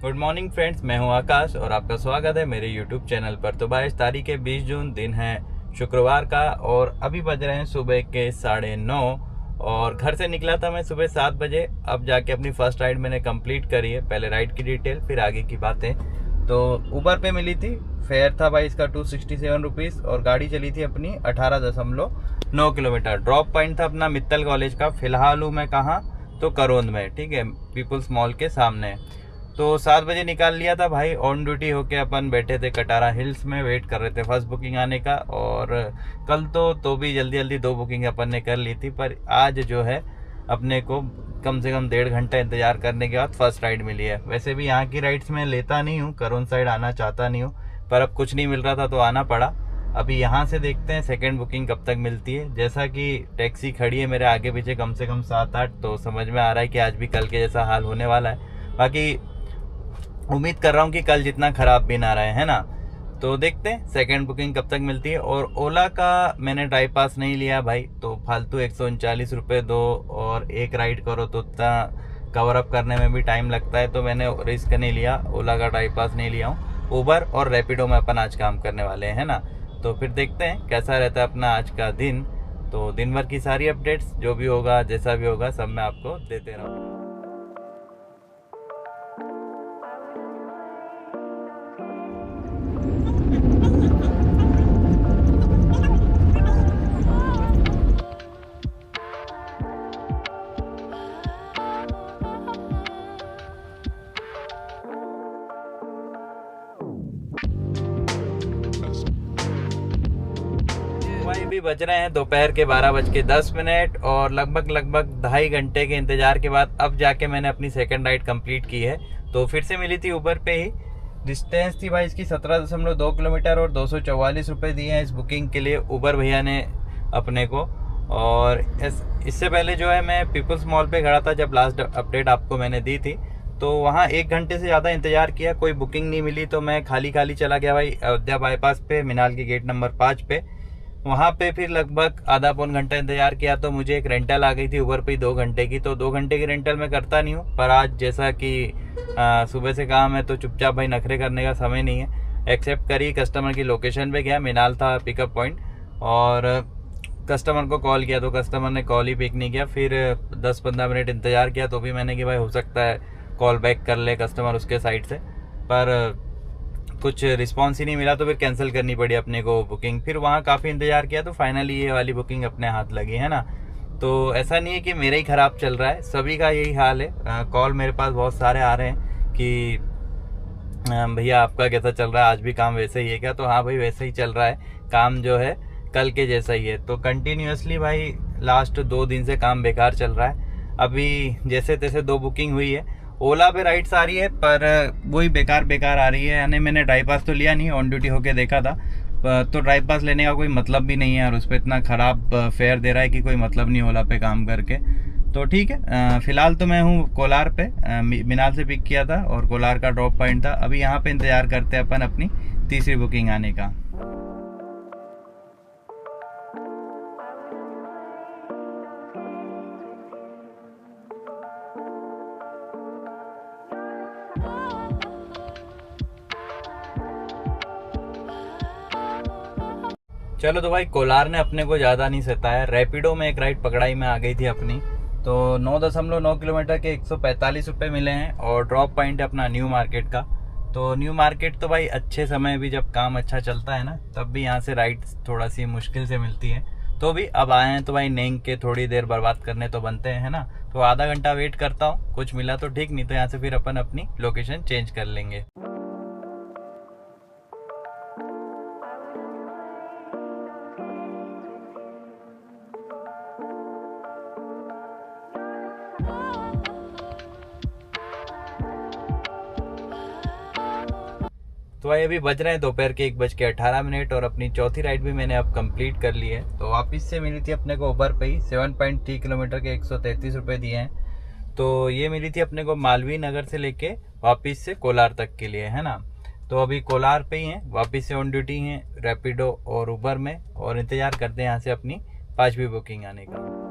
Good morning friends, मैं हूं आकाश और आपका स्वागत है मेरे यूट्यूब चैनल पर। तो 22 तारीख है 20 जून, दिन है शुक्रवार का और अभी बज रहे हैं सुबह के 9:30 और घर से निकला था मैं सुबह 7 बजे। अब जाके अपनी फर्स्ट राइड मैंने कंप्लीट करी है। पहले राइड की डिटेल फिर आगे की बातें। तो उबर पे मिली थी, फेयर था भाई इसका 267 रुपीज़ और गाड़ी चली थी अपनी 18.9 किलोमीटर। ड्रॉप पॉइंट था अपना मित्तल कॉलेज का। फिलहाल हूँ मैं कहाँ, तो करोंद में, ठीक है, पीपुल्स मॉल के सामने। तो 7 बजे निकाल लिया था भाई। ऑन ड्यूटी होके अपन बैठे थे कटारा हिल्स में, वेट कर रहे थे फर्स्ट बुकिंग आने का। और कल तो भी जल्दी जल्दी 2 बुकिंग अपन ने कर ली थी, पर आज जो है अपने को कम से कम 1.5 घंटा इंतजार करने के बाद फर्स्ट राइड मिली है। वैसे भी यहाँ की राइड्स मैं लेता नहीं हूँ, करोन साइड आना चाहता नहीं हूँ, पर अब कुछ नहीं मिल रहा था तो आना पड़ा। अभी यहाँ से देखते हैं सेकंड बुकिंग कब तक मिलती है। जैसा कि टैक्सी खड़ी है मेरे आगे पीछे कम से कम 7-8, तो समझ में आ रहा है कि आज भी कल के जैसा हाल होने वाला है। बाकी उम्मीद कर रहा हूँ कि कल जितना ख़राब भी ना रहे, है ना। तो देखते हैं सेकंड बुकिंग कब तक मिलती है। और ओला का मैंने ड्राइव पास नहीं लिया भाई, तो फालतू 139 रुपये दो और एक राइड करो तो उतना कवर अप करने में भी टाइम लगता है, तो मैंने रिस्क नहीं लिया, ओला का ड्राइव पास नहीं लिया हूँ। उबर और रैपिडो में अपन आज काम करने वाले हैं, है ना। तो फिर देखते हैं कैसा रहता है अपना आज का दिन। तो दिन भर की सारी अपडेट्स जो भी होगा जैसा भी होगा सब मैं आपको देते रहूँगा। भाई भी बज रहे हैं दोपहर के 12:10 और लगभग 2.5 घंटे के इंतजार के बाद अब जाके मैंने अपनी सेकंड राइड कंप्लीट की है। तो फिर से मिली थी उबर पे ही। डिस्टेंस थी भाई इसकी 17.2 किलोमीटर और 244 रुपये दिए हैं इस बुकिंग के लिए उबर भैया ने अपने को। और इससे पहले जो है मैं पीपल्स मॉल पे खड़ा था जब लास्ट अपडेट आपको मैंने दी थी, तो वहाँ 1 घंटे से ज़्यादा इंतजार किया, कोई बुकिंग नहीं मिली, तो मैं खाली खाली चला गया भाई अयोध्या बाईपास पे, मिनाल की गेट नंबर 5 पे। वहाँ पे फिर लगभग आधा पौन घंटा इंतजार किया तो मुझे एक रेंटल आ गई थी उबर पे 2 घंटे की। तो 2 घंटे की रेंटल मैं करता नहीं हूँ, पर आज जैसा कि सुबह से काम है तो चुपचाप भाई नखरे करने का समय नहीं है। एक्सेप्ट करी, कस्टमर की लोकेशन पे गया, मिनाल था पिकअप पॉइंट, और कस्टमर को कॉल किया तो कस्टमर ने कॉल ही पिक नहीं किया। फिर 10-15 मिनट इंतजार किया तो भी मैंने कि भाई हो सकता है कॉल बैक कर ले कस्टमर उसके साइड से, पर कुछ रिस्पॉन्स ही नहीं मिला, तो फिर कैंसिल करनी पड़ी अपने को बुकिंग। फिर वहाँ काफ़ी इंतजार किया तो फाइनली ये वाली बुकिंग अपने हाथ लगी, है ना। तो ऐसा नहीं है कि मेरा ही ख़राब चल रहा है, सभी का यही हाल है। कॉल मेरे पास बहुत सारे आ रहे हैं कि भैया आपका कैसा चल रहा है, आज भी काम वैसे ही है क्या। तो हाँ भाई वैसे ही चल रहा है, काम जो है कल के जैसा ही है। तो कंटिन्यूसली भाई लास्ट 2 दिन से काम बेकार चल रहा है। अभी जैसे तैसे 2 बुकिंग हुई है, ओला पे राइड्स आ रही है पर वही बेकार आ रही है। यानी मैंने ड्राइव पास तो लिया नहीं, ऑन ड्यूटी होके देखा था, तो ड्राइव पास लेने का कोई मतलब भी नहीं है और उस पर इतना ख़राब फेयर दे रहा है कि कोई मतलब नहीं ओला पे काम करके। तो ठीक है, फ़िलहाल तो मैं हूँ कोलार पे, मिनाल से पिक किया था और कोलार का ड्रॉप पॉइंट था। अभी यहाँ पे इंतज़ार करते हैं अपन अपनी तीसरी बुकिंग आने का। चलो तो भाई कोलार ने अपने को ज़्यादा नहीं सताया। रैपिडो में एक राइड पकड़ाई में आ गई थी अपनी, तो 9.9 किलोमीटर के 145 रुपये मिले हैं और ड्रॉप पॉइंट है अपना न्यू मार्केट का। तो न्यू मार्केट तो भाई अच्छे समय भी जब काम अच्छा चलता है ना तब भी यहाँ से राइड थोड़ा सी मुश्किल से मिलती है। तो भी अब आए हैं तो भाई नेंग के थोड़ी देर बर्बाद करने तो बनते हैं, है ना। तो आधा घंटा वेट करता हूँ, कुछ मिला तो ठीक, नहीं तो यहाँ से फिर अपन अपनी लोकेशन चेंज कर लेंगे। तो भाई अभी बज रहे हैं दोपहर के 1:18 और अपनी चौथी राइड भी मैंने अब कंप्लीट कर ली है। तो वापस से मिली थी अपने को उबर पे ही 7.3 किलोमीटर के 133 रुपये दिए हैं। तो ये मिली थी अपने को मालवीय नगर से लेके वापस से कोलार तक के लिए, है ना। तो अभी कोलार पे ही हैं, वापस से ऑन ड्यूटी हैं रैपिडो और उबर में, और इंतज़ार करते हैं यहाँ से अपनी 5वीं बुकिंग आने का।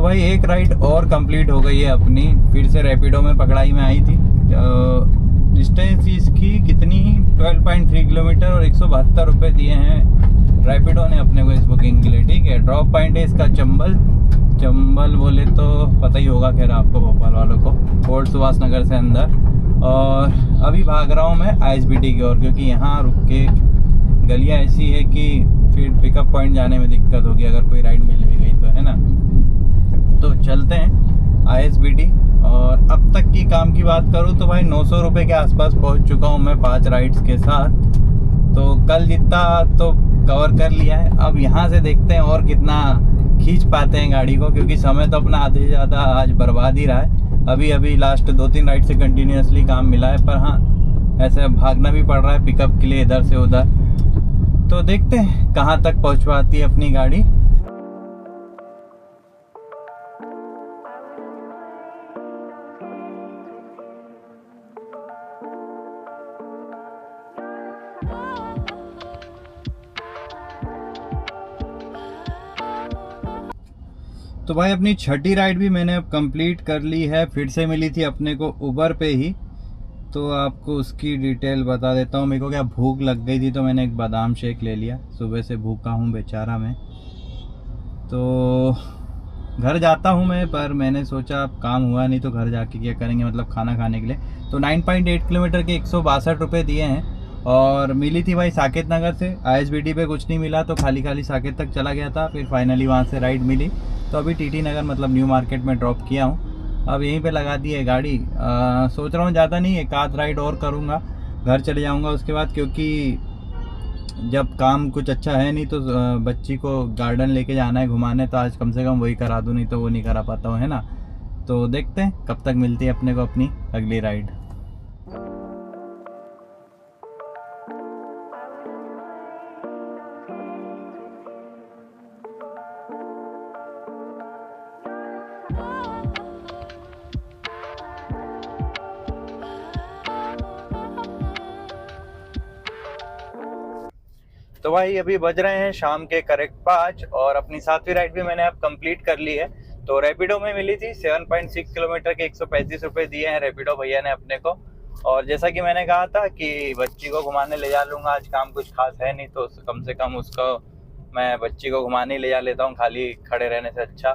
भाई एक राइड और कंप्लीट हो गई है अपनी, फिर से रैपिडो में पकड़ाई में आई थी। डिस्टेंस इसकी कितनी 12.3 किलोमीटर और 172 रुपये दिए हैं रैपिडो ने अपने को इस बुकिंग के लिए, ठीक है। ड्रॉप पॉइंट है इसका चंबल बोले तो पता ही होगा खैर आपको, भोपाल वालों को, फोर्ट सुभाष नगर से अंदर। और अभी भाग रहा हूँ मैं ISBT की ओर, क्योंकि यहाँ रुक के गलियाँ ऐसी है कि फिर पिकअप पॉइंट जाने में दिक्कत होगी अगर कोई राइड मिल भी गई तो, है ना। तो चलते हैं ISBT। और अब तक की काम की बात करूँ तो भाई 900 रुपये के आसपास पहुँच चुका हूँ मैं 5 राइड्स के साथ। तो कल जितना तो कवर कर लिया है, अब यहाँ से देखते हैं और कितना खींच पाते हैं गाड़ी को, क्योंकि समय तो अपना आधे से ज़्यादा आज बर्बाद ही रहा है। अभी लास्ट 2-3 राइड से कंटिन्यूसली काम मिला है, पर हाँ ऐसे भागना भी पड़ रहा है पिकअप के लिए इधर से उधर। तो देखते हैं कहाँ तक पहुँच पाती है अपनी गाड़ी। तो भाई अपनी छठी राइड भी मैंने अब कंप्लीट कर ली है, फिर से मिली थी अपने को उबर पे ही। तो आपको उसकी डिटेल बता देता हूँ। मेरे को क्या भूख लग गई थी तो मैंने एक बादाम शेक ले लिया, सुबह से भूखा हूँ बेचारा मैं। तो घर जाता हूँ मैं, पर मैंने सोचा अब काम हुआ नहीं तो घर जाके क्या करेंगे, मतलब खाना खाने के लिए। तो 9.8 किलोमीटर के 162 रुपये दिए हैं। और मिली थी भाई साकेत नगर से, ISBT पे कुछ नहीं मिला तो खाली साकेत तक चला गया था, फिर फाइनली वहाँ से राइड मिली। तो अभी TT नगर मतलब न्यू मार्केट में ड्रॉप किया हूँ, अब यहीं पे लगा दी है गाड़ी। सोच रहा हूँ ज़्यादा नहीं, एक आध राइड और करूँगा, घर चले जाऊँगा उसके बाद, क्योंकि जब काम कुछ अच्छा है नहीं तो बच्ची को गार्डन लेके जाना है घुमाने, तो आज कम से कम वही करा दूँ, नहीं तो वो नहीं करा पाता हूँ, है ना। तो देखते हैं कब तक मिलती है अपने को अपनी अगली राइड। तो भाई अभी बज रहे हैं शाम के करेक्ट 5 और अपनी 7वीं राइड भी मैंने अब कंप्लीट कर ली है। तो रैपिडो में मिली थी 7.6 किलोमीटर के 135 रुपये दिए हैं रैपिडो भैया ने अपने को। और जैसा कि मैंने कहा था कि बच्ची को घुमाने ले जा लूँगा, आज काम कुछ खास है नहीं तो कम से कम उसको मैं बच्ची को घुमाने ले जा लेता हूँ, खाली खड़े रहने से अच्छा।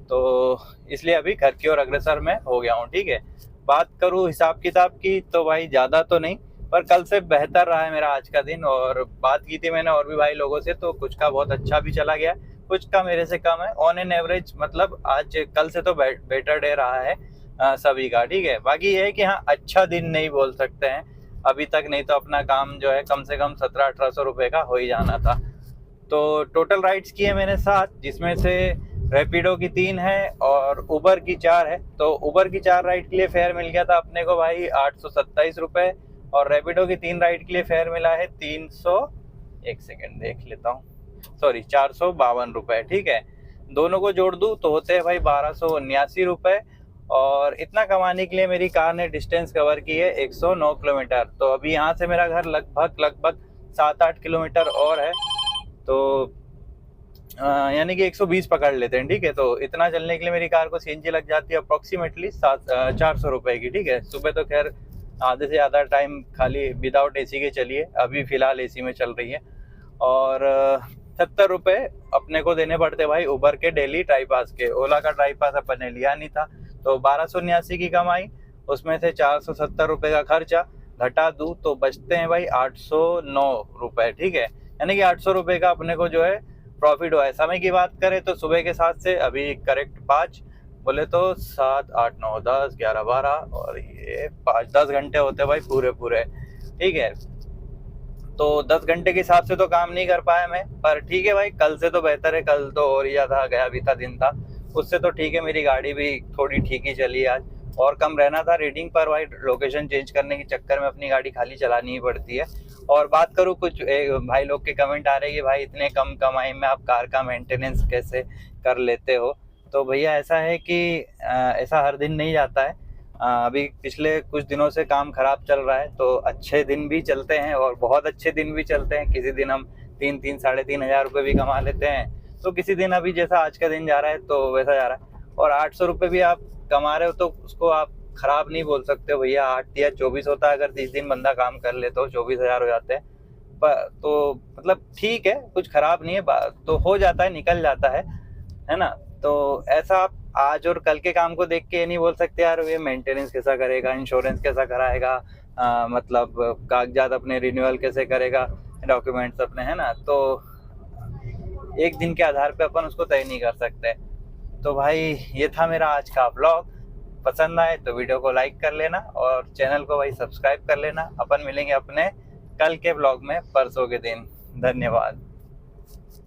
तो इसलिए अभी घर की ओर अग्रसर में हो गया हूँ, ठीक है। बात करूँ हिसाब किताब की तो भाई ज़्यादा तो नहीं, पर कल से बेहतर रहा है मेरा आज का दिन। और बात की थी मैंने और भी भाई लोगों से, तो कुछ का बहुत अच्छा भी चला गया, कुछ का मेरे से कम है। ऑन एन एवरेज मतलब आज कल से तो बेटर डे रहा है सभी का, ठीक है। बाकी ये है कि हाँ अच्छा दिन नहीं बोल सकते हैं अभी तक, नहीं तो अपना काम जो है कम से कम 1700-1800 रुपये का हो ही जाना था। तो टोटल राइड्स की है मैंने 7, जिसमें से रैपिडो की 3 है और उबर की 4 है। तो उबर की 4 राइड के लिए फेयर मिल गया था अपने को भाई 827 रुपये, और रैपिडो की 3 राइड के लिए फेयर मिला है 452 रुपये, ठीक है। दोनों को जोड़ दूँ तो होते हैं भाई 1279 रुपये। और इतना कमाने के लिए मेरी कार ने डिस्टेंस कवर की है 109 किलोमीटर। तो अभी यहाँ से मेरा घर लगभग 7-8 किलोमीटर और है, तो यानी कि 120 पकड़ लेते हैं, ठीक है। तो इतना चलने के लिए मेरी कार को CNG लग जाती है अप्रॉक्सीमेटली 400 रुपये की, ठीक है। सुबह तो खैर आधे से ज़्यादा टाइम खाली विदाउट AC के चलिए, अभी फ़िलहाल AC में चल रही है। और 70 रुपये अपने को देने पड़ते भाई उबर के डेली ट्राई पास के। ओला का ट्राई पास अपन ने लिया नहीं था, तो 1279 की कमाई, उसमें से 470 रुपये का खर्चा घटा दूँ तो बचते हैं भाई 809 रुपये, ठीक है। यानी कि 800 रुपये का अपने को जो है प्रॉफिट हुआ है। समय की बात करें तो सुबह के 7 से अभी करेक्ट 5 बोले तो 7, 8, 9, 10, 11, 12 और ये 5-10 घंटे होते हैं भाई पूरे, ठीक है। तो 10 घंटे के हिसाब से तो काम नहीं कर पाया मैं, पर ठीक है भाई, कल से तो बेहतर है। कल तो और ज़्यादा गया भी था दिन था, उससे तो ठीक है। मेरी गाड़ी भी थोड़ी ठीक ही चली आज, और कम रहना था रीडिंग पर भाई, लोकेशन चेंज करने के चक्कर में अपनी गाड़ी खाली चलानी ही पड़ती है। और बात करूँ कुछ भाई लोग के कमेंट आ रहे हैं कि भाई इतने कम कमाई में आप कार का मेंटेनेंस कैसे कर लेते हो। तो भैया ऐसा है कि ऐसा हर दिन नहीं जाता है। अभी पिछले कुछ दिनों से काम खराब चल रहा है, तो अच्छे दिन भी चलते हैं और बहुत अच्छे दिन भी चलते हैं। किसी दिन हम 3-3 साढ़े 3 हज़ार रुपये भी कमा लेते हैं, तो किसी दिन अभी जैसा आज का दिन जा रहा है तो वैसा जा रहा है। और 800 रुपये भी आप कमा रहे हो तो उसको आप खराब नहीं बोल सकते हो भैया। 8 या 24 होता है, अगर 30 दिन बंदा काम कर ले तो 24,000 हो जाते हैं। तो मतलब ठीक है, कुछ खराब नहीं है, तो हो जाता है, निकल जाता है ना। तो ऐसा आप आज और कल के काम को देख के ये नहीं बोल सकते यार ये मेंटेनेंस कैसा करेगा, इंश्योरेंस कैसा कराएगा, मतलब कागजात अपने रिन्यूअल कैसे करेगा, डॉक्यूमेंट्स अपने, है ना। तो एक दिन के आधार पे अपन उसको तय नहीं कर सकते। तो भाई ये था मेरा आज का व्लॉग। पसंद आए तो वीडियो को लाइक कर लेना और चैनल को भाई सब्सक्राइब कर लेना। अपन मिलेंगे अपने कल के व्लॉग में परसों के दिन। धन्यवाद।